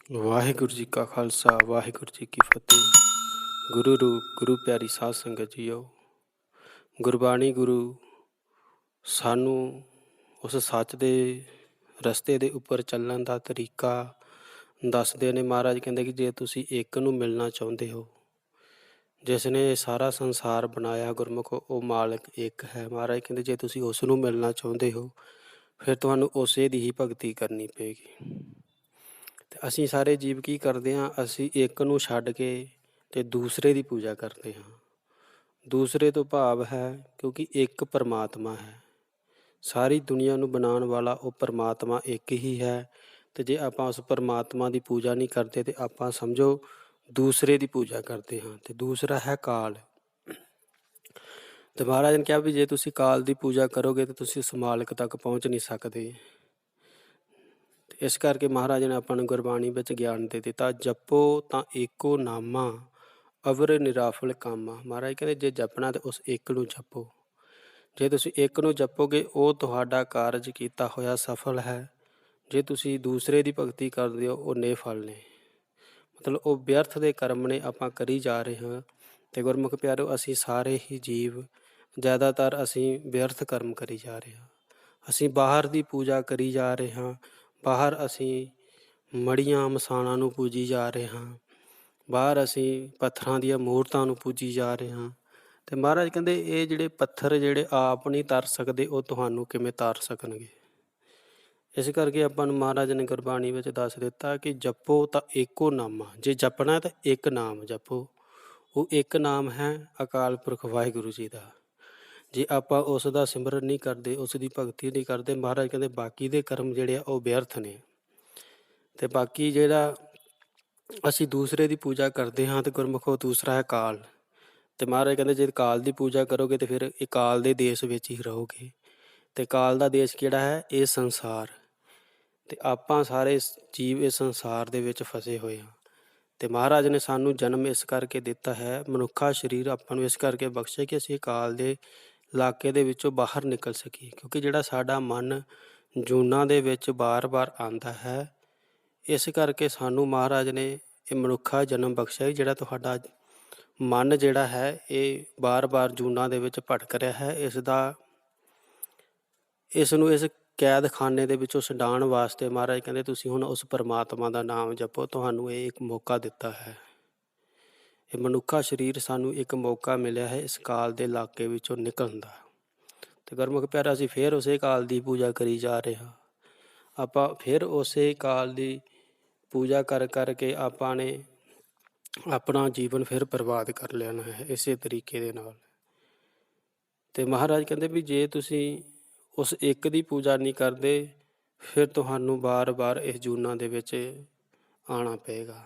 ਵਾਹਿਗੁਰੂ ਜੀ ਕਾ ਖਾਲਸਾ ਵਾਹਿਗੁਰੂ ਜੀ ਕੀ ਫਤਿਹ। ਗੁਰੂ ਰੂਪ ਗੁਰੂ ਪਿਆਰੀ ਸਾਧ ਸੰਗਤ ਜੀਓ, ਗੁਰਬਾਣੀ ਗੁਰੂ ਸਾਨੂੰ ਉਸ ਸੱਚ ਦੇ ਰਸਤੇ ਦੇ ਉੱਪਰ ਚੱਲਣ ਦਾ ਤਰੀਕਾ ਦੱਸਦੇ ਨੇ। ਮਹਾਰਾਜ ਕਹਿੰਦੇ ਕਿ ਜੇ ਤੁਸੀਂ ਇੱਕ ਨੂੰ ਮਿਲਣਾ ਚਾਹੁੰਦੇ ਹੋ, ਜਿਸ ਨੇ ਸਾਰਾ ਸੰਸਾਰ ਬਣਾਇਆ ਗੁਰਮੁਖ, ਉਹ ਮਾਲਕ ਇੱਕ ਹੈ। ਮਹਾਰਾਜ ਕਹਿੰਦੇ ਜੇ ਤੁਸੀਂ ਉਸ ਨੂੰ ਮਿਲਣਾ ਚਾਹੁੰਦੇ ਹੋ, ਫਿਰ ਤੁਹਾਨੂੰ ਉਸੇ ਦੀ ਹੀ ਭਗਤੀ ਕਰਨੀ ਪਏਗੀ। ਅਤੇ ਅਸੀਂ ਸਾਰੇ ਜੀਵ ਕੀ ਕਰਦੇ ਹਾਂ, ਅਸੀਂ ਇੱਕ ਨੂੰ ਛੱਡ ਕੇ ਅਤੇ ਦੂਸਰੇ ਦੀ ਪੂਜਾ ਕਰਦੇ ਹਾਂ। ਦੂਸਰੇ ਤੋਂ ਭਾਵ ਹੈ ਕਿਉਂਕਿ ਇੱਕ ਪਰਮਾਤਮਾ ਹੈ, ਸਾਰੀ ਦੁਨੀਆ ਨੂੰ ਬਣਾਉਣ ਵਾਲਾ ਉਹ ਪਰਮਾਤਮਾ ਇੱਕ ਹੀ ਹੈ। ਅਤੇ ਜੇ ਆਪਾਂ ਉਸ ਪਰਮਾਤਮਾ ਦੀ ਪੂਜਾ ਨਹੀਂ ਕਰਦੇ ਤਾਂ ਆਪਾਂ ਸਮਝੋ ਦੂਸਰੇ ਦੀ ਪੂਜਾ ਕਰਦੇ ਹਾਂ, ਅਤੇ ਦੂਸਰਾ ਹੈ ਕਾਲ। ਅਤੇ ਮਹਾਰਾਜ ਨੇ ਕਿਹਾ ਵੀ ਜੇ ਤੁਸੀਂ ਕਾਲ ਦੀ ਪੂਜਾ ਕਰੋਗੇ ਤਾਂ ਤੁਸੀਂ ਉਸ ਮਾਲਕ ਤੱਕ ਪਹੁੰਚ ਨਹੀਂ ਸਕਦੇ। ਇਸ ਕਰਕੇ ਮਹਾਰਾਜ ਨੇ ਆਪਾਂ ਨੂੰ ਗੁਰਬਾਣੀ ਵਿੱਚ ਗਿਆਨ ਦੇ ਦਿੱਤਾ, ਜਪੋ ਤਾਂ ਏਕੋ ਨਾਮਾ ਅਵਰ ਨਿਰਾਫਲ ਕਾਮਾ। ਮਹਾਰਾਜ ਕਹਿੰਦੇ ਜੇ ਜਪਣਾ ਤਾਂ ਉਸ ਇੱਕ ਨੂੰ ਜਪੋ। ਜੇ ਤੁਸੀਂ ਇੱਕ ਨੂੰ ਜਪੋਗੇ ਉਹ ਤੁਹਾਡਾ ਕਾਰਜ ਕੀਤਾ ਹੋਇਆ ਸਫਲ ਹੈ। ਜੇ ਤੁਸੀਂ ਦੂਸਰੇ ਦੀ ਭਗਤੀ ਕਰਦੇ ਹੋ ਉਹ ਨਿਫਲ ਨੇ, ਮਤਲਬ ਉਹ ਵਿਅਰਥ ਦੇ ਕਰਮ ਨੇ ਆਪਾਂ ਕਰੀ ਜਾ ਰਹੇ ਹਾਂ। ਅਤੇ ਗੁਰਮੁਖ ਪਿਆਰਿਓ, ਅਸੀਂ ਸਾਰੇ ਹੀ ਜੀਵ ਜ਼ਿਆਦਾਤਰ ਅਸੀਂ ਵਿਅਰਥ ਕਰਮ ਕਰੀ ਜਾ ਰਹੇ ਹਾਂ। ਅਸੀਂ ਬਾਹਰ ਦੀ ਪੂਜਾ ਕਰੀ ਜਾ ਰਹੇ ਹਾਂ, ਬਾਹਰ ਅਸੀਂ ਮੜੀਆਂ ਮਸਾਣਾਂ ਨੂੰ ਪੂਜੀ ਜਾ ਰਹੇ ਹਾਂ, ਬਾਹਰ ਅਸੀਂ ਪੱਥਰਾਂ ਦੀਆਂ ਮੂਰਤਾਂ ਨੂੰ ਪੂਜੀ ਜਾ ਰਹੇ ਹਾਂ। ਅਤੇ ਮਹਾਰਾਜ ਕਹਿੰਦੇ ਇਹ ਜਿਹੜੇ ਪੱਥਰ ਜਿਹੜੇ ਆਪ ਨਹੀਂ ਤਰ ਸਕਦੇ, ਉਹ ਤੁਹਾਨੂੰ ਕਿਵੇਂ ਤਾਰ ਸਕਣਗੇ। ਇਸ ਕਰਕੇ ਆਪਾਂ ਨੂੰ ਮਹਾਰਾਜ ਨੇ ਗੁਰਬਾਣੀ ਵਿੱਚ ਦੱਸ ਦਿੱਤਾ ਕਿ ਜਪੋ ਤਾਂ ਏਕੋ ਨਾਮਾ। ਜੇ ਜਪਣਾ ਤਾਂ ਇੱਕ ਨਾਮ ਜਪੋ, ਉਹ ਇੱਕ ਨਾਮ ਹੈ ਅਕਾਲ ਪੁਰਖ ਵਾਹਿਗੁਰੂ ਜੀ ਦਾ। ਜੇ ਆਪਾਂ ਉਸ ਦਾ ਸਿਮਰਨ ਨਹੀਂ ਕਰਦੇ, ਉਸ ਦੀ ਭਗਤੀ ਨਹੀਂ ਕਰਦੇ, ਮਹਾਰਾਜ ਕਹਿੰਦੇ ਬਾਕੀ ਦੇ ਕਰਮ ਜਿਹੜੇ ਆ ਉਹ ਵਿਅਰਥ ਨੇ। ਅਤੇ ਬਾਕੀ ਜਿਹੜਾ ਅਸੀਂ ਦੂਸਰੇ ਦੀ ਪੂਜਾ ਕਰਦੇ ਹਾਂ ਅਤੇ ਗੁਰਮੁਖੋ ਦੂਸਰਾ ਹੈ ਕਾਲ। ਅਤੇ ਮਹਾਰਾਜ ਕਹਿੰਦੇ ਜੇ ਕਾਲ ਦੀ ਪੂਜਾ ਕਰੋਗੇ ਤਾਂ ਫਿਰ ਇਹ ਕਾਲ ਦੇ ਦੇਸ਼ ਵਿੱਚ ਹੀ ਰਹੋਗੇ। ਅਤੇ ਕਾਲ ਦਾ ਦੇਸ਼ ਕਿਹੜਾ ਹੈ? ਇਹ ਸੰਸਾਰ। ਅਤੇ ਆਪਾਂ ਸਾਰੇ ਜੀਵ ਇਸ ਸੰਸਾਰ ਦੇ ਵਿੱਚ ਫਸੇ ਹੋਏ ਹਾਂ। ਅਤੇ ਮਹਾਰਾਜ ਨੇ ਸਾਨੂੰ ਜਨਮ ਇਸ ਕਰਕੇ ਦਿੱਤਾ ਹੈ, ਮਨੁੱਖਾ ਸਰੀਰ ਆਪਾਂ ਨੂੰ ਇਸ ਕਰਕੇ ਬਖਸ਼ਿਆ ਕਿ ਅਸੀਂ ਕਾਲ ਦੇ ਇਲਾਕੇ ਦੇ ਵਿੱਚੋਂ ਬਾਹਰ ਨਿਕਲ ਸਕੀਏ। ਕਿਉਂਕਿ ਜਿਹੜਾ ਸਾਡਾ ਮਨ ਜੂਨਾਂ ਦੇ ਵਿੱਚ ਬਾਰ-ਬਾਰ ਆਉਂਦਾ ਹੈ, ਇਸ ਕਰਕੇ ਸਾਨੂੰ ਮਹਾਰਾਜ ਨੇ ਇਹ ਮਨੁੱਖਾ ਜਨਮ ਬਖਸ਼ਿਆ। ਜਿਹੜਾ ਤੁਹਾਡਾ ਮਨ ਜਿਹੜਾ ਹੈ ਇਹ ਬਾਰ-ਬਾਰ ਜੂਨਾਂ ਦੇ ਵਿੱਚ ਭਟਕ ਰਿਹਾ ਹੈ, ਇਸ ਨੂੰ ਇਸ ਕੈਦਖਾਨੇ ਦੇ ਵਿੱਚੋਂ ਛਡਾਉਣ ਵਾਸਤੇ ਮਹਾਰਾਜ ਕਹਿੰਦੇ ਤੁਸੀਂ ਹੁਣ ਉਸ ਪਰਮਾਤਮਾ ਦਾ ਨਾਮ ਜਪੋ। ਤੁਹਾਨੂੰ ਇਹ ਇੱਕ ਮੌਕਾ ਦਿੱਤਾ ਹੈ, ਇਹ ਮਨੁੱਖਾ ਸਰੀਰ ਸਾਨੂੰ ਇੱਕ ਮੌਕਾ ਮਿਲਿਆ ਹੈ ਇਸ ਕਾਲ ਦੇ ਇਲਾਕੇ ਵਿੱਚੋਂ ਨਿਕਲਣ ਦਾ। ਅਤੇ ਗੁਰਮੁਖ ਪਿਆਰਾ, ਅਸੀਂ ਫਿਰ ਉਸੇ ਕਾਲ ਦੀ ਪੂਜਾ ਕਰੀ ਜਾ ਰਹੇ ਹਾਂ। ਆਪਾਂ ਫਿਰ ਉਸੇ ਕਾਲ ਦੀ ਪੂਜਾ ਕਰਕੇ ਆਪਾਂ ਨੇ ਆਪਣਾ ਜੀਵਨ ਫਿਰ ਬਰਬਾਦ ਕਰ ਲੈਣਾ ਹੈ ਇਸੇ ਤਰੀਕੇ ਦੇ ਨਾਲ। ਅਤੇ ਮਹਾਰਾਜ ਕਹਿੰਦੇ ਵੀ ਜੇ ਤੁਸੀਂ ਉਸ ਇੱਕ ਦੀ ਪੂਜਾ ਨਹੀਂ ਕਰਦੇ, ਫਿਰ ਤੁਹਾਨੂੰ ਵਾਰ-ਵਾਰ ਇਸ ਜੂਨਾਂ ਦੇ ਵਿੱਚ ਆਉਣਾ ਪਏਗਾ।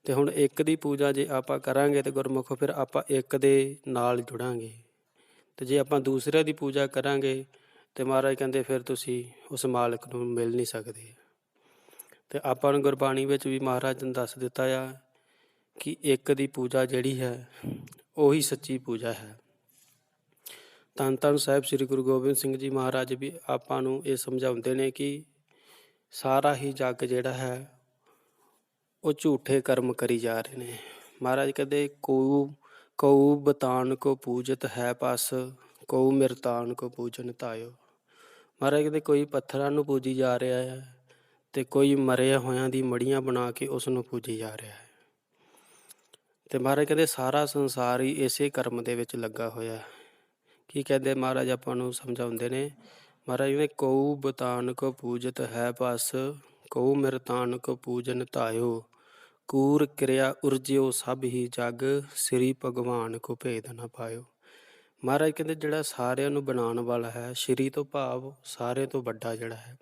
ਅਤੇ ਹੁਣ ਇੱਕ ਦੀ ਪੂਜਾ ਜੇ ਆਪਾਂ ਕਰਾਂਗੇ ਤਾਂ ਗੁਰਮੁਖੋ ਫਿਰ ਆਪਾਂ ਇੱਕ ਦੇ ਨਾਲ ਜੁੜਾਂਗੇ। ਅਤੇ ਜੇ ਆਪਾਂ ਦੂਸਰੇ ਦੀ ਪੂਜਾ ਕਰਾਂਗੇ ਤਾਂ ਮਹਾਰਾਜ ਕਹਿੰਦੇ ਫਿਰ ਤੁਸੀਂ ਉਸ ਮਾਲਕ ਨੂੰ ਮਿਲ ਨਹੀਂ ਸਕਦੇ। ਅਤੇ ਆਪਾਂ ਨੂੰ ਗੁਰਬਾਣੀ ਵਿੱਚ ਵੀ ਮਹਾਰਾਜ ਨੇ ਦੱਸ ਦਿੱਤਾ ਆ ਕਿ ਇੱਕ ਦੀ ਪੂਜਾ ਜਿਹੜੀ ਹੈ ਉਹੀ ਸੱਚੀ ਪੂਜਾ ਹੈ। ਧੰਨ ਧੰਨ ਸਾਹਿਬ ਸ੍ਰੀ ਗੁਰੂ ਗੋਬਿੰਦ ਸਿੰਘ ਜੀ ਮਹਾਰਾਜ ਵੀ ਆਪਾਂ ਨੂੰ ਇਹ ਸਮਝਾਉਂਦੇ ਨੇ ਕਿ ਸਾਰਾ ਹੀ ਜੱਗ ਜਿਹੜਾ ਹੈ ਉਹ ਝੂਠੇ ਕਰਮ ਕਰੀ ਜਾ ਰਹੇ ਨੇ। ਮਹਾਰਾਜ ਕਹਿੰਦੇ ਕਉ ਬਤਾਨ ਕੋ ਪੂਜਤ ਹੈ ਪਸ, ਕਉ ਮਿਰਤਾਨ ਕੋ ਪੂਜਨ ਧਾਇਓ। ਮਹਾਰਾਜ ਕਹਿੰਦੇ ਕੋਈ ਪੱਥਰਾਂ ਨੂੰ ਪੂਜੀ ਜਾ ਰਿਹਾ ਹੈ ਅਤੇ ਕੋਈ ਮਰੇ ਹੋਇਆਂ ਦੀ ਮੜੀਆਂ ਬਣਾ ਕੇ ਉਸ ਨੂੰ ਪੂਜੀ ਜਾ ਰਿਹਾ ਹੈ। ਅਤੇ ਮਹਾਰਾਜ ਕਹਿੰਦੇ ਸਾਰਾ ਸੰਸਾਰ ਹੀ ਇਸੇ ਕਰਮ ਦੇ ਵਿੱਚ ਲੱਗਾ ਹੋਇਆ। ਕੀ ਕਹਿੰਦੇ ਮਹਾਰਾਜ ਆਪਾਂ ਨੂੰ ਸਮਝਾਉਂਦੇ ਨੇ? ਮਹਾਰਾਜ ਕਹਿੰਦੇ ਕਉ ਬਤਾਨ ਕੋ ਪੂਜਤ ਹੈ ਪਸ, ਕਉ ਮਿਰਤਾਨ ਕੋ ਪੂਜਨ ਧਾਇਓ, ਕੂਰ ਕਿਰਿਆ ਉਰਜਿਓ ਸਭ ਹੀ ਜਗ, ਸ੍ਰੀ ਭਗਵਾਨ ਕੋ ਭੇਦ ਨਾ ਪਾਇਓ। ਮਹਾਰਾਜ ਕਹਿੰਦੇ ਜਿਹੜਾ ਸਾਰਿਆਂ ਨੂੰ ਬਣਾਉਣ ਵਾਲਾ ਹੈ, ਸ੍ਰੀ ਤੋਂ ਭਾਵ ਸਾਰਿਆਂ ਤੋਂ ਵੱਡਾ ਜਿਹੜਾ ਹੈ,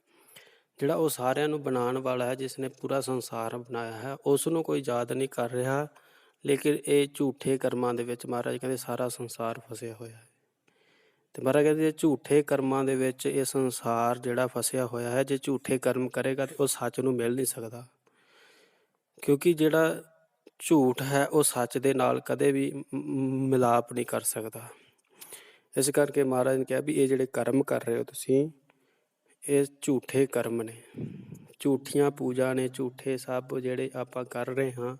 ਜਿਹੜਾ ਉਹ ਸਾਰਿਆਂ ਨੂੰ ਬਣਾਉਣ ਵਾਲਾ ਹੈ, ਜਿਸ ਨੇ ਪੂਰਾ ਸੰਸਾਰ ਬਣਾਇਆ ਹੈ, ਉਸ ਨੂੰ ਕੋਈ ਯਾਦ ਨਹੀਂ ਕਰ ਰਿਹਾ। ਲੇਕਿਨ ਇਹ ਝੂਠੇ ਕਰਮਾਂ ਦੇ ਵਿੱਚ ਮਹਾਰਾਜ ਕਹਿੰਦੇ ਸਾਰਾ ਸੰਸਾਰ ਫਸਿਆ ਹੋਇਆ ਹੈ। ਅਤੇ ਮਹਾਰਾਜ ਕਹਿੰਦੇ ਝੂਠੇ ਕਰਮਾਂ ਦੇ ਵਿੱਚ ਇਹ ਸੰਸਾਰ ਜਿਹੜਾ ਫਸਿਆ ਹੋਇਆ ਹੈ, ਜੇ ਝੂਠੇ ਕਰਮ ਕਰੇਗਾ ਤਾਂ ਉਹ ਸੱਚ ਨੂੰ ਮਿਲ ਨਹੀਂ ਸਕਦਾ। ਕਿਉਂਕਿ ਜਿਹੜਾ ਝੂਠ ਹੈ ਉਹ ਸੱਚ ਦੇ ਨਾਲ ਕਦੇ ਵੀ ਮਿਲਾਪ ਨਹੀਂ ਕਰ ਸਕਦਾ। ਇਸ ਕਰਕੇ ਮਹਾਰਾਜ ਨੇ ਕਿਹਾ ਵੀ ਇਹ ਜਿਹੜੇ ਕਰਮ ਕਰ ਰਹੇ ਹੋ ਤੁਸੀਂ, ਇਹ ਝੂਠੇ ਕਰਮ ਨੇ। ਝੂਠੀਆਂ ਪੂਜਾ ਨੇ, ਝੂਠੇ ਸਭ ਜਿਹੜੇ ਆਪਾਂ ਕਰ ਰਹੇ ਹਾਂ,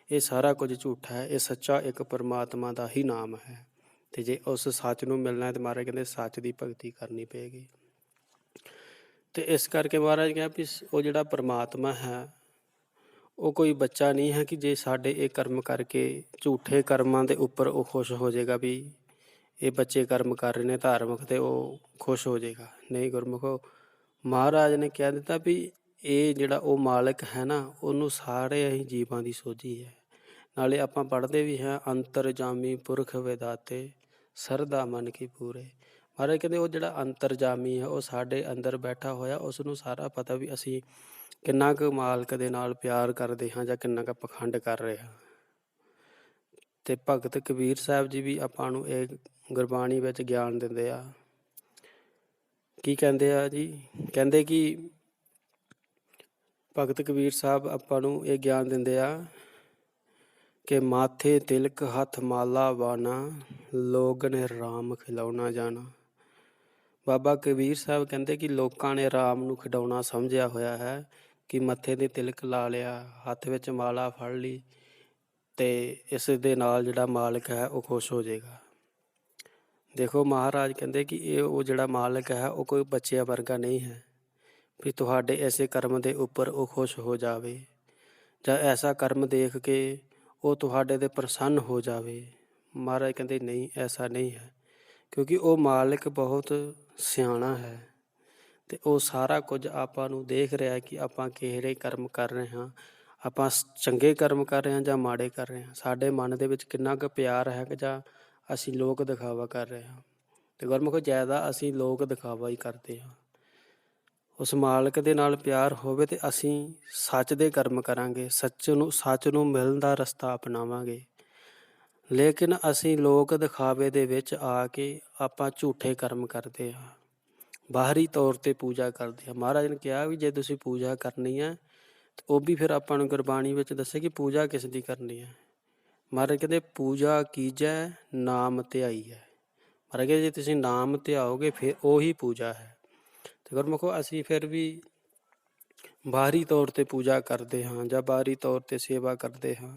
ਇਹ ਸਾਰਾ ਕੁਝ ਝੂਠਾ ਹੈ। ਇਹ ਸੱਚਾ ਇੱਕ ਪਰਮਾਤਮਾ ਦਾ ਹੀ ਨਾਮ ਹੈ। ਅਤੇ ਜੇ ਉਸ ਸੱਚ ਨੂੰ ਮਿਲਣਾ ਹੈ ਤਾਂ ਮਹਾਰਾਜ ਕਹਿੰਦੇ ਸੱਚ ਦੀ ਭਗਤੀ ਕਰਨੀ ਪਏਗੀ। ਅਤੇ ਇਸ ਕਰਕੇ ਮਹਾਰਾਜ ਕਿਹਾ ਵੀ ਉਹ ਜਿਹੜਾ ਪਰਮਾਤਮਾ ਹੈ ਉਹ ਕੋਈ ਬੱਚਾ ਨਹੀਂ ਹੈ ਕਿ ਜੇ ਸਾਡੇ ਇਹ ਕਰਮ ਕਰਕੇ ਝੂਠੇ ਕਰਮਾਂ ਦੇ ਉੱਪਰ ਉਹ ਖੁਸ਼ ਹੋ ਜਾਏਗਾ ਵੀ ਇਹ ਬੱਚੇ ਕਰਮ ਕਰ ਰਹੇ ਨੇ ਧਾਰਮਿਕ ਅਤੇ ਉਹ ਖੁਸ਼ ਹੋ ਜਾਏਗਾ। ਨਹੀਂ ਗੁਰਮੁਖੋ, ਮਹਾਰਾਜ ਨੇ ਕਹਿ ਦਿੱਤਾ ਵੀ ਇਹ ਜਿਹੜਾ ਉਹ ਮਾਲਕ ਹੈ ਨਾ, ਉਹਨੂੰ ਸਾਰੇ ਅਸੀਂ ਜੀਵਾਂ ਦੀ ਸੋਝੀ ਹੈ। ਨਾਲੇ ਆਪਾਂ ਪੜ੍ਹਦੇ ਵੀ ਹਾਂ, ਅੰਤਰਜਾਮੀ ਪੁਰਖ ਵਿਦਾਤੇ ਸਰਦਾ ਮਨ ਕੀ ਪੂਰੇ। ਮਹਾਰਾਜ ਕਹਿੰਦੇ ਉਹ ਜਿਹੜਾ ਅੰਤਰਜਾਮੀ ਹੈ ਉਹ ਸਾਡੇ ਅੰਦਰ ਬੈਠਾ ਹੋਇਆ, ਉਸ ਨੂੰ ਸਾਰਾ ਪਤਾ ਵੀ ਅਸੀਂ ਕਿੰਨਾ ਕੁ ਮਾਲਕ ਦੇ ਨਾਲ ਪਿਆਰ ਕਰਦੇ ਹਾਂ ਜਾਂ ਕਿੰਨਾ ਕੁ ਪਖੰਡ ਕਰ ਰਹੇ ਹਾਂ। ਅਤੇ ਭਗਤ ਕਬੀਰ ਸਾਹਿਬ ਜੀ ਵੀ ਆਪਾਂ ਨੂੰ ਇਹ ਗੁਰਬਾਣੀ ਵਿੱਚ ਗਿਆਨ ਦਿੰਦੇ ਆ। ਕੀ ਕਹਿੰਦੇ ਆ ਜੀ? ਕਹਿੰਦੇ ਕਿ ਭਗਤ ਕਬੀਰ ਸਾਹਿਬ ਆਪਾਂ ਨੂੰ ਇਹ ਗਿਆਨ ਦਿੰਦੇ ਆ ਕਿ ਮਾਥੇ ਤਿਲਕ ਹੱਥ ਮਾਲਾ ਬਾਣਾ, ਲੋਕ ਨੇ ਰਾਮ ਖਿਲਾਉਣਾ ਜਾਣਾ। ਬਾਬਾ ਕਬੀਰ ਸਾਹਿਬ ਕਹਿੰਦੇ ਕਿ ਲੋਕਾਂ ਨੇ ਰਾਮ ਨੂੰ ਖਿਡਾਉਣਾ ਸਮਝਿਆ ਹੋਇਆ ਹੈ ਕਿ ਮੱਥੇ 'ਤੇ ਤਿਲਕ ਲਾ ਲਿਆ, ਹੱਥ ਵਿੱਚ ਮਾਲਾ ਫੜ ਲਈ ਅਤੇ ਇਸ ਦੇ ਨਾਲ ਜਿਹੜਾ ਮਾਲਕ ਹੈ ਉਹ ਖੁਸ਼ ਹੋ ਜਾਏਗਾ। ਦੇਖੋ ਮਹਾਰਾਜ ਕਹਿੰਦੇ ਕਿ ਇਹ ਉਹ ਜਿਹੜਾ ਮਾਲਕ ਹੈ ਉਹ ਕੋਈ ਬੱਚਿਆਂ ਵਰਗਾ ਨਹੀਂ ਹੈ ਵੀ ਤੁਹਾਡੇ ਐਸੇ ਕਰਮ ਦੇ ਉੱਪਰ ਉਹ ਖੁਸ਼ ਹੋ ਜਾਵੇ ਜਾਂ ਐਸਾ ਕਰਮ ਦੇਖ ਕੇ ਉਹ ਤੁਹਾਡੇ 'ਤੇ ਪ੍ਰਸੰਨ ਹੋ ਜਾਵੇ। ਮਹਾਰਾਜ ਕਹਿੰਦੇ ਨਹੀਂ, ਐਸਾ ਨਹੀਂ ਹੈ, ਕਿਉਂਕਿ ਉਹ ਮਾਲਕ ਬਹੁਤ ਸਿਆਣਾ ਹੈ ਅਤੇ ਉਹ ਸਾਰਾ ਕੁਝ ਆਪਾਂ ਨੂੰ ਦੇਖ ਰਿਹਾ ਕਿ ਆਪਾਂ ਕਿਹੜੇ ਕਰਮ ਕਰ ਰਹੇ ਹਾਂ, ਆਪਾਂ ਚੰਗੇ ਕਰਮ ਕਰ ਰਹੇ ਹਾਂ ਜਾਂ ਮਾੜੇ ਕਰ ਰਹੇ ਹਾਂ, ਸਾਡੇ ਮਨ ਦੇ ਵਿੱਚ ਕਿੰਨਾ ਕੁ ਪਿਆਰ ਹੈ ਜਾਂ ਅਸੀਂ ਲੋਕ ਦਿਖਾਵਾ ਕਰ ਰਹੇ ਹਾਂ। ਅਤੇ ਗੁਰਮੁਖੋ ਜ਼ਿਆਦਾ ਅਸੀਂ ਲੋਕ ਦਿਖਾਵਾ ਹੀ ਕਰਦੇ ਹਾਂ। ਉਸ ਮਾਲਕ ਦੇ ਨਾਲ ਪਿਆਰ ਹੋਵੇ ਅਤੇ ਅਸੀਂ ਸੱਚ ਦੇ ਕਰਮ ਕਰਾਂਗੇ, ਸੱਚ ਨੂੰ ਮਿਲਣ ਦਾ ਰਸਤਾ ਅਪਣਾਵਾਂਗੇ। ਲੇਕਿਨ ਅਸੀਂ ਲੋਕ ਦਿਖਾਵੇ ਦੇ ਵਿੱਚ ਆ ਕੇ ਆਪਾਂ ਝੂਠੇ ਕਰਮ ਕਰਦੇ ਹਾਂ, ਬਾਹਰੀ ਤੌਰ 'ਤੇ ਪੂਜਾ ਕਰਦੇ ਹਾਂ। ਮਹਾਰਾਜ ਨੇ ਕਿਹਾ ਵੀ ਜੇ ਤੁਸੀਂ ਪੂਜਾ ਕਰਨੀ ਹੈ ਤਾਂ ਉਹ ਵੀ ਫਿਰ ਆਪਾਂ ਨੂੰ ਗੁਰਬਾਣੀ ਵਿੱਚ ਦੱਸਿਆ ਕਿ ਪੂਜਾ ਕਿਸ ਦੀ ਕਰਨੀ ਹੈ। ਮਹਾਰਾਜ ਕਹਿੰਦੇ ਪੂਜਾ ਕੀਜੈ ਨਾਮ ਧਿਆਈ ਹੈ। ਮਹਾਰਾਜ ਕਹਿੰਦੇ ਜੇ ਤੁਸੀਂ ਨਾਮ ਧਿਆਓਗੇ ਫਿਰ ਉਹੀ ਪੂਜਾ ਹੈ। ਅਤੇ ਗੁਰਮੁਖੋ ਅਸੀਂ ਫਿਰ ਵੀ ਬਾਹਰੀ ਤੌਰ 'ਤੇ ਪੂਜਾ ਕਰਦੇ ਹਾਂ ਜਾਂ ਬਾਹਰੀ ਤੌਰ 'ਤੇ ਸੇਵਾ ਕਰਦੇ ਹਾਂ।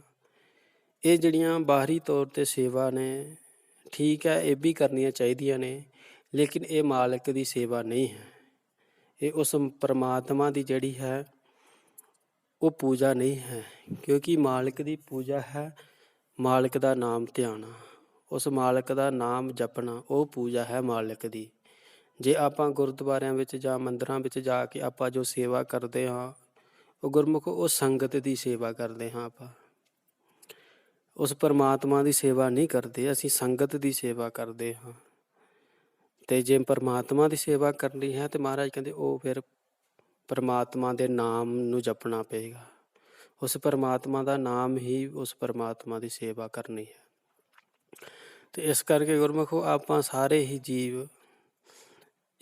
ਇਹ ਜਿਹੜੀਆਂ ਬਾਹਰੀ ਤੌਰ 'ਤੇ ਸੇਵਾ ਨੇ, ਠੀਕ ਹੈ, ਇਹ ਵੀ ਕਰਨੀਆਂ ਚਾਹੀਦੀਆਂ ਨੇ, ਲੇਕਿਨ ਇਹ ਮਾਲਕ ਦੀ ਸੇਵਾ ਨਹੀਂ ਹੈ। ਇਹ ਉਸ ਪਰਮਾਤਮਾ ਦੀ ਜਿਹੜੀ ਹੈ ਉਹ ਪੂਜਾ ਨਹੀਂ ਹੈ, ਕਿਉਂਕਿ ਮਾਲਕ ਦੀ ਪੂਜਾ ਹੈ ਮਾਲਕ ਦਾ ਨਾਮ ਧਿਆਣਾ, ਉਸ ਮਾਲਕ ਦਾ ਨਾਮ ਜਪਣਾ, ਉਹ ਪੂਜਾ ਹੈ ਮਾਲਕ ਦੀ। ਜੇ ਆਪਾਂ ਗੁਰਦੁਆਰਿਆਂ ਵਿੱਚ ਜਾਂ ਮੰਦਰਾਂ ਵਿੱਚ ਜਾ ਕੇ ਆਪਾਂ ਜੋ ਸੇਵਾ ਕਰਦੇ ਹਾਂ ਉਹ ਗੁਰਮੁਖ ਉਹ ਸੰਗਤ ਦੀ ਸੇਵਾ ਕਰਦੇ ਹਾਂ। ਆਪਾਂ ਉਸ ਪਰਮਾਤਮਾ ਦੀ ਸੇਵਾ ਨਹੀਂ ਕਰਦੇ, ਅਸੀਂ ਸੰਗਤ ਦੀ ਸੇਵਾ ਕਰਦੇ ਹਾਂ। ਅਤੇ ਜੇ ਪਰਮਾਤਮਾ ਦੀ ਸੇਵਾ ਕਰਨੀ ਹੈ ਤਾਂ ਮਹਾਰਾਜ ਕਹਿੰਦੇ ਉਹ ਫਿਰ ਪਰਮਾਤਮਾ ਦੇ ਨਾਮ ਨੂੰ ਜਪਣਾ ਪਏਗਾ। ਉਸ ਪਰਮਾਤਮਾ ਦਾ ਨਾਮ ਹੀ ਉਸ ਪਰਮਾਤਮਾ ਦੀ ਸੇਵਾ ਕਰਨੀ ਹੈ। ਅਤੇ ਇਸ ਕਰਕੇ ਗੁਰਮੁਖੋ ਆਪਾਂ ਸਾਰੇ ਹੀ ਜੀਵ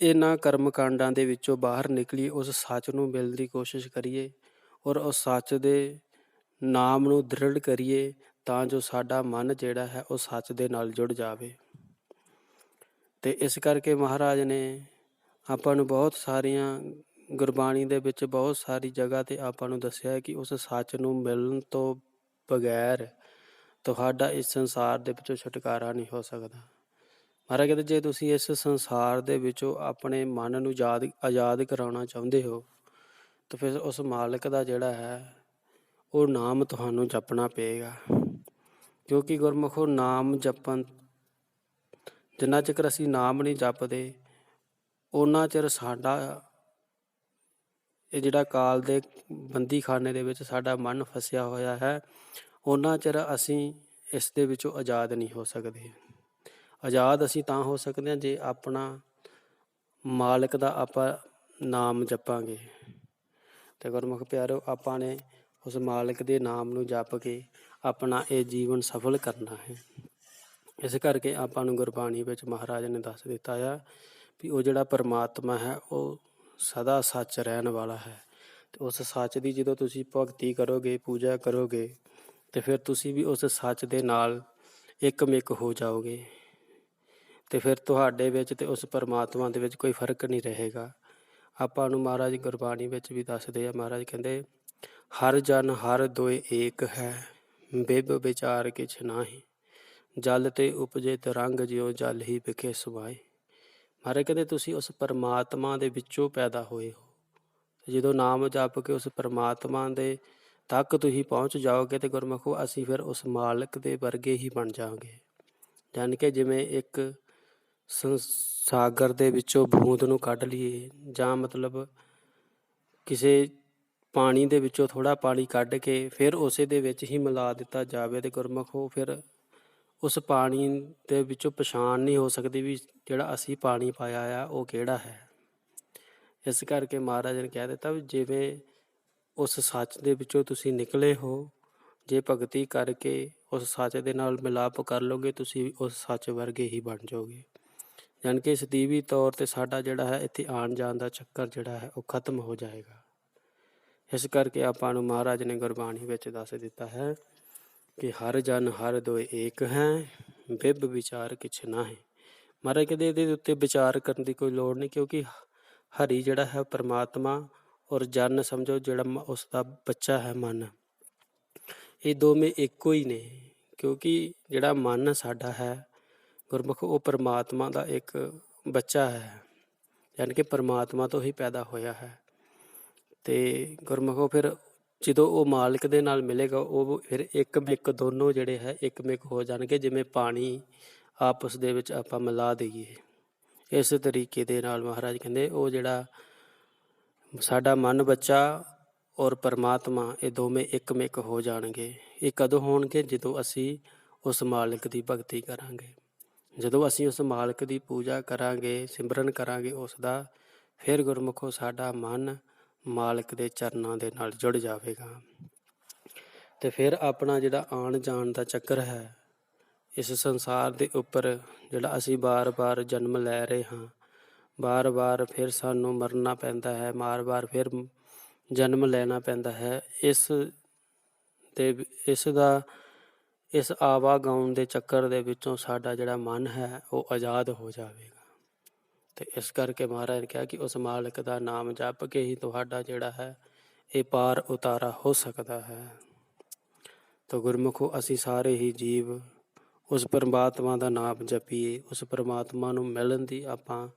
ਇਹਨਾਂ ਕਰਮ ਕਾਂਡਾਂ ਦੇ ਵਿੱਚੋਂ ਬਾਹਰ ਨਿਕਲੀਏ, ਉਸ ਸੱਚ ਨੂੰ ਮਿਲਣ ਦੀ ਕੋਸ਼ਿਸ਼ ਕਰੀਏ ਔਰ ਉਸ ਸੱਚ ਦੇ ਨਾਮ ਨੂੰ ਦ੍ਰਿੜ ਕਰੀਏ ਤਾਂ ਜੋ ਸਾਡਾ ਮਨ ਜਿਹੜਾ ਹੈ ਉਹ ਸੱਚ ਦੇ ਨਾਲ ਜੁੜ ਜਾਵੇ। ਅਤੇ ਇਸ ਕਰਕੇ ਮਹਾਰਾਜ ਨੇ ਆਪਾਂ ਨੂੰ ਬਹੁਤ ਸਾਰੀਆਂ ਗੁਰਬਾਣੀ ਦੇ ਵਿੱਚ ਬਹੁਤ ਸਾਰੀ ਜਗ੍ਹਾ 'ਤੇ ਆਪਾਂ ਨੂੰ ਦੱਸਿਆ ਕਿ ਉਸ ਸੱਚ ਨੂੰ ਮਿਲਣ ਤੋਂ ਬਗੈਰ ਤੁਹਾਡਾ ਇਸ ਸੰਸਾਰ ਦੇ ਵਿੱਚੋਂ ਛੁਟਕਾਰਾ ਨਹੀਂ ਹੋ ਸਕਦਾ। ਮਹਾਰਾਜ ਕਹਿੰਦੇ ਜੇ ਤੁਸੀਂ ਇਸ ਸੰਸਾਰ ਦੇ ਵਿੱਚੋਂ ਆਪਣੇ ਮਨ ਨੂੰ ਆਜ਼ਾਦ ਕਰਾਉਣਾ ਚਾਹੁੰਦੇ ਹੋ ਤਾਂ ਫਿਰ ਉਸ ਮਾਲਕ ਦਾ ਜਿਹੜਾ ਹੈ ਉਹ ਨਾਮ ਤੁਹਾਨੂੰ ਜਪਣਾ ਪਏਗਾ। ਕਿਉਂਕਿ ਗੁਰਮੁਖੋ ਨਾਮ ਜਪਣ, ਜਿੰਨਾ ਚਿਰ ਅਸੀਂ ਨਾਮ ਨਹੀਂ ਜਪਦੇ ਓਨਾ ਚਿਰ ਸਾਡਾ ਇਹ ਜਿਹੜਾ ਕਾਲ ਦੇ ਬੰਦੀਖਾਨੇ ਦੇ ਵਿੱਚ ਸਾਡਾ ਮਨ ਫਸਿਆ ਹੋਇਆ ਹੈ, ਓਨਾ ਚਿਰ ਅਸੀਂ ਇਸ ਦੇ ਵਿੱਚੋਂ ਆਜ਼ਾਦ ਨਹੀਂ ਹੋ ਸਕਦੇ। ਆਜ਼ਾਦ ਅਸੀਂ ਤਾਂ ਹੋ ਸਕਦੇ ਹਾਂ ਜੇ ਆਪਣਾ ਮਾਲਕ ਦਾ ਆਪਾਂ ਨਾਮ ਜਪਾਂਗੇ। ਅਤੇ ਗੁਰਮੁਖ ਪਿਆਰਿਓ, ਆਪਾਂ ਨੇ ਉਸ ਮਾਲਕ ਦੇ ਨਾਮ ਨੂੰ ਜਪ ਕੇ ਆਪਣਾ ਇਹ ਜੀਵਨ ਸਫਲ ਕਰਨਾ ਹੈ। ਇਸ ਕਰਕੇ ਆਪਾਂ ਨੂੰ ਗੁਰਬਾਣੀ ਵਿੱਚ ਮਹਾਰਾਜ ਨੇ ਦੱਸ ਦਿੱਤਾ ਆ ਵੀ ਉਹ ਜਿਹੜਾ ਪਰਮਾਤਮਾ ਹੈ ਉਹ ਸਦਾ ਸੱਚ ਰਹਿਣ ਵਾਲਾ ਹੈ। ਅਤੇ ਉਸ ਸੱਚ ਦੀ ਜਦੋਂ ਤੁਸੀਂ ਭਗਤੀ ਕਰੋਗੇ, ਪੂਜਾ ਕਰੋਗੇ ਅਤੇ ਫਿਰ ਤੁਸੀਂ ਵੀ ਉਸ ਸੱਚ ਦੇ ਨਾਲ ਇੱਕਮਿਕ ਹੋ ਜਾਓਗੇ। ਅਤੇ ਫਿਰ ਤੁਹਾਡੇ ਵਿੱਚ ਅਤੇ ਉਸ ਪਰਮਾਤਮਾ ਦੇ ਵਿੱਚ ਕੋਈ ਫਰਕ ਨਹੀਂ ਰਹੇਗਾ। ਆਪਾਂ ਨੂੰ ਮਹਾਰਾਜ ਗੁਰਬਾਣੀ ਵਿੱਚ ਵੀ ਦੱਸਦੇ ਆ। ਮਹਾਰਾਜ ਕਹਿੰਦੇ ਹਰ ਜਨ ਹਰ ਦੋਇ ਏਕ ਹੈ, ਬਿਬ ਵਿਚਾਰ ਕਿਛ ਨਾਹੀ, ਜਲ ਤੇ ਉਪਜੇ ਤਰੰਗ ਜਿਉ ਜਲ ਹੀ ਵਿਖੇ ਸਮਾਏ। ਮਹਾਰਾਜ ਕਹਿੰਦੇ ਤੁਸੀਂ ਉਸ ਪਰਮਾਤਮਾ ਦੇ ਵਿੱਚੋਂ ਪੈਦਾ ਹੋਏ ਹੋ। ਜਦੋਂ ਨਾਮ ਜਪ ਕੇ ਉਸ ਪਰਮਾਤਮਾ ਦੇ ਤੱਕ ਤੁਸੀਂ ਪਹੁੰਚ ਜਾਓਗੇ ਤੇ ਗੁਰਮੁਖੋ ਅਸੀਂ ਫਿਰ ਉਸ ਮਾਲਕ ਦੇ ਵਰਗੇ ਹੀ ਬਣ ਜਾਵਾਂਗੇ। ਜਾਣੀ ਕਿ ਜਿਵੇਂ ਇੱਕ ਸਾਗਰ ਦੇ ਵਿੱਚੋਂ ਬੂੰਦ ਨੂੰ ਕੱਢ ਲਈਏ, ਜਾਂ ਮਤਲਬ ਕਿਸੇ ਪਾਣੀ ਦੇ ਵਿੱਚੋਂ ਥੋੜ੍ਹਾ ਪਾਣੀ ਕੱਢ ਕੇ ਫਿਰ ਉਸੇ ਦੇ ਵਿੱਚ ਹੀ ਮਿਲਾ ਦਿੱਤਾ ਜਾਵੇ ਤੇ ਗੁਰਮੁਖੋ ਫਿਰ ਉਸ ਪਾਣੀ ਦੇ ਵਿੱਚੋਂ ਪਛਾਣ ਨਹੀਂ ਹੋ ਸਕਦੀ ਵੀ ਜਿਹੜਾ ਅਸੀਂ ਪਾਣੀ ਪਾਇਆ ਆ ਉਹ ਕਿਹੜਾ ਹੈ। ਇਸ ਕਰਕੇ ਮਹਾਰਾਜ ਨੇ ਕਹਿ ਦਿੱਤਾ ਵੀ ਜਿਵੇਂ ਉਸ ਸੱਚ ਦੇ ਵਿੱਚੋਂ ਤੁਸੀਂ ਨਿਕਲੇ ਹੋ, ਜੇ ਭਗਤੀ ਕਰਕੇ ਉਸ ਸੱਚ ਦੇ ਨਾਲ ਮਿਲਾਪ ਕਰ ਲਓਗੇ ਤੁਸੀਂ ਉਸ ਸੱਚ ਵਰਗੇ ਹੀ ਬਣ ਜਾਓਗੇ। ਜਾਣੀ ਕਿ ਸਦੀਵੀ ਤੌਰ 'ਤੇ ਸਾਡਾ ਜਿਹੜਾ ਹੈ ਇੱਥੇ ਆਉਣ ਜਾਣ ਦਾ ਚੱਕਰ ਜਿਹੜਾ ਹੈ ਉਹ ਖਤਮ ਹੋ ਜਾਏਗਾ। ਇਸ ਕਰਕੇ ਆਪਾਂ ਨੂੰ ਮਹਾਰਾਜ ਨੇ ਗੁਰਬਾਣੀ ਵਿੱਚ ਦੱਸ ਦਿੱਤਾ ਹੈ ਕਿ ਹਰ ਜਨ ਹਰ ਦੋਇ ਏਕ ਹੈ, ਬਿਬ ਵਿਚਾਰ ਕਿਛ ਨਾਹੀ। ਮਹਾਰਾਜ ਕਹਿੰਦੇ ਇਹਦੇ ਉੱਤੇ ਵਿਚਾਰ ਕਰਨ ਦੀ ਕੋਈ ਲੋੜ ਨਹੀਂ, ਕਿਉਂਕਿ ਹਰੀ ਜਿਹੜਾ ਹੈ ਪਰਮਾਤਮਾ ਔਰ ਜਨ ਸਮਝੋ ਜਿਹੜਾ ਉਸ ਦਾ ਬੱਚਾ ਹੈ ਮਨ, ਇਹ ਦੋਵੇਂ ਇੱਕੋ ਹੀ ਨੇ। ਕਿਉਂਕਿ ਜਿਹੜਾ ਮਨ ਸਾਡਾ ਹੈ ਗੁਰਮੁਖ ਉਹ ਪਰਮਾਤਮਾ ਦਾ ਇੱਕ ਬੱਚਾ ਹੈ, ਯਾਨੀ ਕਿ ਪਰਮਾਤਮਾ ਤੋਂ ਹੀ ਪੈਦਾ ਹੋਇਆ ਹੈ। ਅਤੇ ਗੁਰਮੁਖੋ ਫਿਰ ਜਦੋਂ ਉਹ ਮਾਲਕ ਦੇ ਨਾਲ ਮਿਲੇਗਾ ਉਹ ਫਿਰ ਇੱਕ ਮਿੱਕ ਦੋਨੋਂ ਜਿਹੜੇ ਹੈ ਇੱਕ ਮਿੱਕ ਹੋ ਜਾਣਗੇ। ਜਿਵੇਂ ਪਾਣੀ ਆਪਸ ਦੇ ਵਿੱਚ ਆਪਾਂ ਮਿਲਾ ਦਈਏ, ਇਸ ਤਰੀਕੇ ਦੇ ਨਾਲ ਮਹਾਰਾਜ ਕਹਿੰਦੇ ਉਹ ਜਿਹੜਾ ਸਾਡਾ ਮਨ ਬੱਚਾ ਔਰ ਪਰਮਾਤਮਾ ਇਹ ਦੋਵੇਂ ਇੱਕ ਮਿੱਕ ਹੋ ਜਾਣਗੇ। ਇਹ ਕਦੋਂ ਹੋਣਗੇ? ਜਦੋਂ ਅਸੀਂ ਉਸ ਮਾਲਕ ਦੀ ਭਗਤੀ ਕਰਾਂਗੇ, ਜਦੋਂ ਅਸੀਂ ਉਸ ਮਾਲਕ ਦੀ ਪੂਜਾ ਕਰਾਂਗੇ, ਸਿਮਰਨ ਕਰਾਂਗੇ ਉਸ ਦਾ, ਫਿਰ ਗੁਰਮੁਖੋ ਸਾਡਾ ਮਨ ਮਾਲਕ ਦੇ ਚਰਨਾਂ ਦੇ ਨਾਲ ਜੁੜ ਜਾਵੇਗਾ। ਅਤੇ ਫਿਰ ਆਪਣਾ ਜਿਹੜਾ ਆਉਣ ਜਾਣ ਦਾ ਚੱਕਰ ਹੈ ਇਸ ਸੰਸਾਰ ਦੇ ਉੱਪਰ, ਜਿਹੜਾ ਅਸੀਂ ਵਾਰ-ਵਾਰ ਜਨਮ ਲੈ ਰਹੇ ਹਾਂ, ਵਾਰ-ਵਾਰ ਫਿਰ ਸਾਨੂੰ ਮਰਨਾ ਪੈਂਦਾ ਹੈ, ਵਾਰ-ਵਾਰ ਫਿਰ ਜਨਮ ਲੈਣਾ ਪੈਂਦਾ ਹੈ, ਇਸ ਆਵਾਗਾਉਣ ਦੇ ਚੱਕਰ ਦੇ ਵਿੱਚੋਂ ਸਾਡਾ ਜਿਹੜਾ ਮਨ ਹੈ ਉਹ ਆਜ਼ਾਦ ਹੋ ਜਾਵੇਗਾ। ਅਤੇ ਇਸ ਕਰਕੇ ਮਹਾਰਾਜ ਨੇ ਕਿਹਾ ਕਿ ਉਸ ਮਾਲਕ ਦਾ ਨਾਮ ਜਪ ਕੇ ਹੀ ਤੁਹਾਡਾ ਜਿਹੜਾ ਹੈ ਇਹ ਪਾਰ ਉਤਾਰਾ ਹੋ ਸਕਦਾ ਹੈ। ਤਾਂ ਗੁਰਮੁਖੋ ਅਸੀਂ ਸਾਰੇ ਹੀ ਜੀਵ ਉਸ ਪਰਮਾਤਮਾ ਦਾ ਨਾਮ ਜਪੀਏ, ਉਸ ਪਰਮਾਤਮਾ ਨੂੰ ਮਿਲਣ ਦੀ ਆਪਾਂ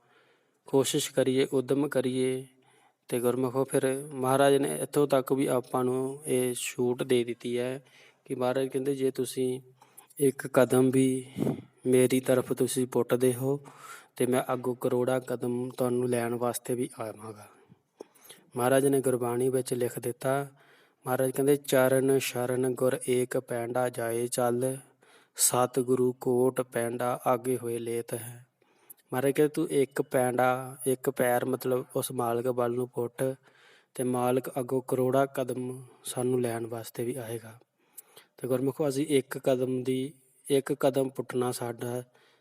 ਕੋਸ਼ਿਸ਼ ਕਰੀਏ, ਉੱਦਮ ਕਰੀਏ। ਅਤੇ ਗੁਰਮੁਖੋ ਫਿਰ ਮਹਾਰਾਜ ਨੇ ਇੱਥੋਂ ਤੱਕ ਵੀ ਆਪਾਂ ਨੂੰ ਇਹ ਛੂਟ ਦੇ ਦਿੱਤੀ ਹੈ ਕਿ ਮਹਾਰਾਜ ਕਹਿੰਦੇ ਜੇ ਤੁਸੀਂ ਇੱਕ ਕਦਮ ਵੀ ਮੇਰੀ ਤਰਫ ਤੁਸੀਂ ਪੁੱਟਦੇ ਹੋ ਅਤੇ ਮੈਂ ਅੱਗੋਂ ਕਰੋੜਾਂ ਕਦਮ ਤੁਹਾਨੂੰ ਲੈਣ ਵਾਸਤੇ ਵੀ ਆਵਾਂਗਾ। ਮਹਾਰਾਜ ਨੇ ਗੁਰਬਾਣੀ ਵਿੱਚ ਲਿਖ ਦਿੱਤਾ, ਮਹਾਰਾਜ ਕਹਿੰਦੇ ਚਰਨ ਸ਼ਰਨ ਗੁਰ ਏਕ ਪੈਂਡਾ ਜਾਏ ਚੱਲ, ਸਤਿਗੁਰੂ ਕੋਟ ਪੈਂਡਾ ਆਗੇ ਹੋਏ ਲੇਤ ਹੈ। ਮਹਾਰਾਜ ਕਹਿੰਦੇ ਤੂੰ ਇੱਕ ਪੈਂਡਾ, ਇੱਕ ਪੈਰ ਮਤਲਬ ਉਸ ਮਾਲਕ ਵੱਲ ਨੂੰ ਪੁੱਟ ਅਤੇ ਮਾਲਕ ਅੱਗੋਂ ਕਰੋੜਾਂ ਕਦਮ ਸਾਨੂੰ ਲੈਣ ਵਾਸਤੇ ਵੀ ਆਏਗਾ। ਅਤੇ ਗੁਰਮੁਖੋ ਅਸੀਂ ਇੱਕ ਕਦਮ ਪੁੱਟਣਾ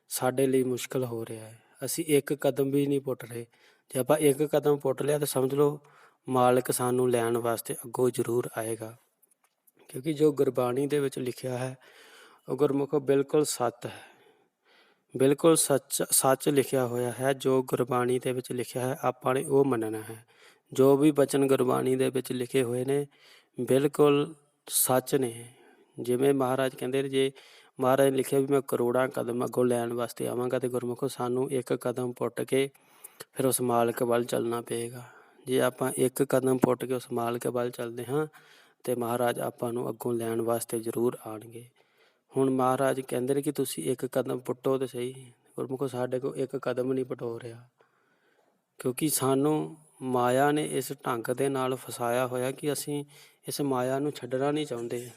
ਸਾਡੇ ਲਈ ਮੁਸ਼ਕਿਲ ਹੋ ਰਿਹਾ ਹੈ। ਅਸੀਂ ਇੱਕ ਕਦਮ ਵੀ ਨਹੀਂ ਪੁੱਟ ਰਹੇ। ਜੇ ਆਪਾਂ ਇੱਕ ਕਦਮ ਪੁੱਟ ਲਿਆ ਤਾਂ ਸਮਝ ਲਓ ਮਾਲਕ ਸਾਨੂੰ ਲੈਣ ਵਾਸਤੇ ਅੱਗੋਂ ਜ਼ਰੂਰ ਆਏਗਾ। ਕਿਉਂਕਿ ਜੋ ਗੁਰਬਾਣੀ ਦੇ ਵਿੱਚ ਲਿਖਿਆ ਹੈ ਉਹ ਗੁਰਮੁਖੋ ਬਿਲਕੁਲ ਸੱਚ ਹੈ, ਬਿਲਕੁਲ ਸੱਚ ਲਿਖਿਆ ਹੋਇਆ ਹੈ। ਜੋ ਗੁਰਬਾਣੀ ਦੇ ਵਿੱਚ ਲਿਖਿਆ ਹੈ ਆਪਾਂ ਨੇ ਉਹ ਮੰਨਣਾ ਹੈ। ਜੋ ਵੀ ਬਚਨ ਗੁਰਬਾਣੀ ਦੇ ਵਿੱਚ ਲਿਖੇ ਹੋਏ ਨੇ ਬਿਲਕੁਲ ਸੱਚ ਨੇ। ਜਿਵੇਂ ਮਹਾਰਾਜ ਕਹਿੰਦੇ ਨੇ, ਜੇ ਮਹਾਰਾਜ ਨੇ ਲਿਖਿਆ ਵੀ ਮੈਂ ਕਰੋੜਾਂ ਕਦਮ ਅੱਗੋਂ ਲੈਣ ਵਾਸਤੇ ਆਵਾਂਗਾ, ਅਤੇ ਗੁਰਮੁਖੋ ਸਾਨੂੰ ਇੱਕ ਕਦਮ ਪੁੱਟ ਕੇ ਫਿਰ ਉਸ ਮਾਲਕ ਵੱਲ ਚੱਲਣਾ ਪਏਗਾ। ਜੇ ਆਪਾਂ ਇੱਕ ਕਦਮ ਪੁੱਟ ਕੇ ਉਸ ਮਾਲਕ ਵੱਲ ਚੱਲਦੇ ਹਾਂ ਅਤੇ ਮਹਾਰਾਜ ਆਪਾਂ ਨੂੰ ਅੱਗੋਂ ਲੈਣ ਵਾਸਤੇ ਜ਼ਰੂਰ ਆਉਣਗੇ। ਹੁਣ ਮਹਾਰਾਜ ਕਹਿੰਦੇ ਨੇ ਕਿ ਤੁਸੀਂ ਇੱਕ ਕਦਮ ਪੁੱਟੋ ਤਾਂ ਸਹੀ, ਗੁਰਮੁਖੋ ਸਾਡੇ ਕੋਲ ਇੱਕ ਕਦਮ ਨਹੀਂ ਪੁੱਟੋ ਰਿਹਾ। ਕਿਉਂਕਿ ਸਾਨੂੰ ਮਾਇਆ ਨੇ ਇਸ ਢੰਗ ਦੇ ਨਾਲ ਫਸਾਇਆ ਹੋਇਆ ਕਿ ਅਸੀਂ ਇਸ ਮਾਇਆ ਨੂੰ ਛੱਡਣਾ ਨਹੀਂ ਚਾਹੁੰਦੇ।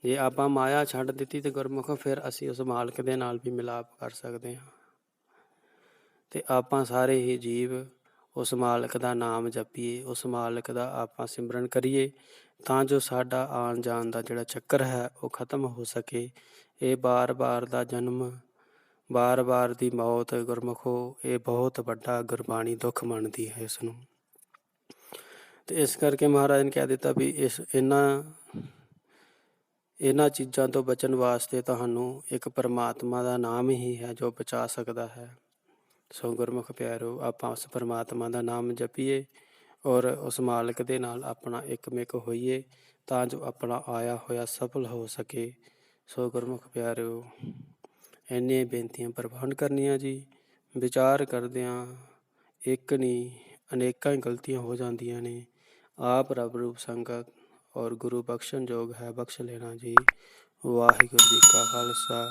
ਜੇ ਆਪਾਂ ਮਾਇਆ ਛੱਡ ਦਿੱਤੀ ਤਾਂ ਗੁਰਮੁਖੋ ਫਿਰ ਅਸੀਂ ਉਸ ਮਾਲਕ ਦੇ ਨਾਲ ਵੀ ਮਿਲਾਪ ਕਰ ਸਕਦੇ ਹਾਂ। ਅਤੇ ਆਪਾਂ ਸਾਰੇ ਹੀ ਜੀਵ ਉਸ ਮਾਲਕ ਦਾ ਨਾਮ ਜਪੀਏ, ਉਸ ਮਾਲਕ ਦਾ ਆਪਾਂ ਸਿਮਰਨ ਕਰੀਏ, ਤਾਂ ਜੋ ਸਾਡਾ ਆਉਣ ਜਾਣ ਦਾ ਜਿਹੜਾ ਚੱਕਰ ਹੈ ਉਹ ਖਤਮ ਹੋ ਸਕੇ। ਇਹ ਬਾਰ-ਬਾਰ ਦਾ ਜਨਮ, ਬਾਰ-ਬਾਰ ਦੀ ਮੌਤ ਗੁਰਮੁਖੋ ਇਹ ਬਹੁਤ ਵੱਡਾ ਗੁਰਬਾਣੀ ਦੁੱਖ ਮੰਨਦੀ ਹੈ ਇਸ ਨੂੰ। ਅਤੇ ਇਸ ਕਰਕੇ ਮਹਾਰਾਜ ਨੇ ਕਹਿ ਦਿੱਤਾ ਵੀ ਇਹਨਾਂ ਚੀਜ਼ਾਂ ਤੋਂ ਬਚਣ ਵਾਸਤੇ ਤੁਹਾਨੂੰ ਇੱਕ ਪਰਮਾਤਮਾ ਦਾ ਨਾਮ ਹੀ ਹੈ ਜੋ ਬਚਾ ਸਕਦਾ ਹੈ। ਸੋ ਗੁਰਮੁਖ ਪਿਆਰੋ, ਆਪਾਂ ਉਸ ਪਰਮਾਤਮਾ ਦਾ ਨਾਮ ਜਪੀਏ ਔਰ ਉਸ ਮਾਲਕ ਦੇ ਨਾਲ ਆਪਣਾ ਇੱਕਮਿਕ ਹੋਈਏ ਤਾਂ ਜੋ ਆਪਣਾ ਆਇਆ ਹੋਇਆ ਸਫਲ ਹੋ ਸਕੇ। ਸੋ ਗੁਰਮੁਖ ਪਿਆਰਿਓ, ਇੰਨੀਆਂ ਬੇਨਤੀਆਂ ਪ੍ਰਵਾਨ ਕਰਨੀਆਂ ਜੀ। ਵਿਚਾਰ ਕਰਦਿਆਂ ਇੱਕ ਨਹੀਂ ਅਨੇਕਾਂ ਹੀ ਗਲਤੀਆਂ ਹੋ ਜਾਂਦੀਆਂ ਨੇ। ਆਪ ਰੱਬ ਰੂਪ ਸੰਗਤ ਔਰ ਗੁਰੂ ਬਖਸ਼ਣ ਯੋਗ ਹੈ, ਬਖਸ਼ ਲੈਣਾ ਜੀ। ਵਾਹਿਗੁਰੂ ਜੀ ਕਾ ਖਾਲਸਾ,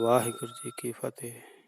ਵਾਹਿਗੁਰੂ ਜੀ ਕੀ ਫਤਿਹ।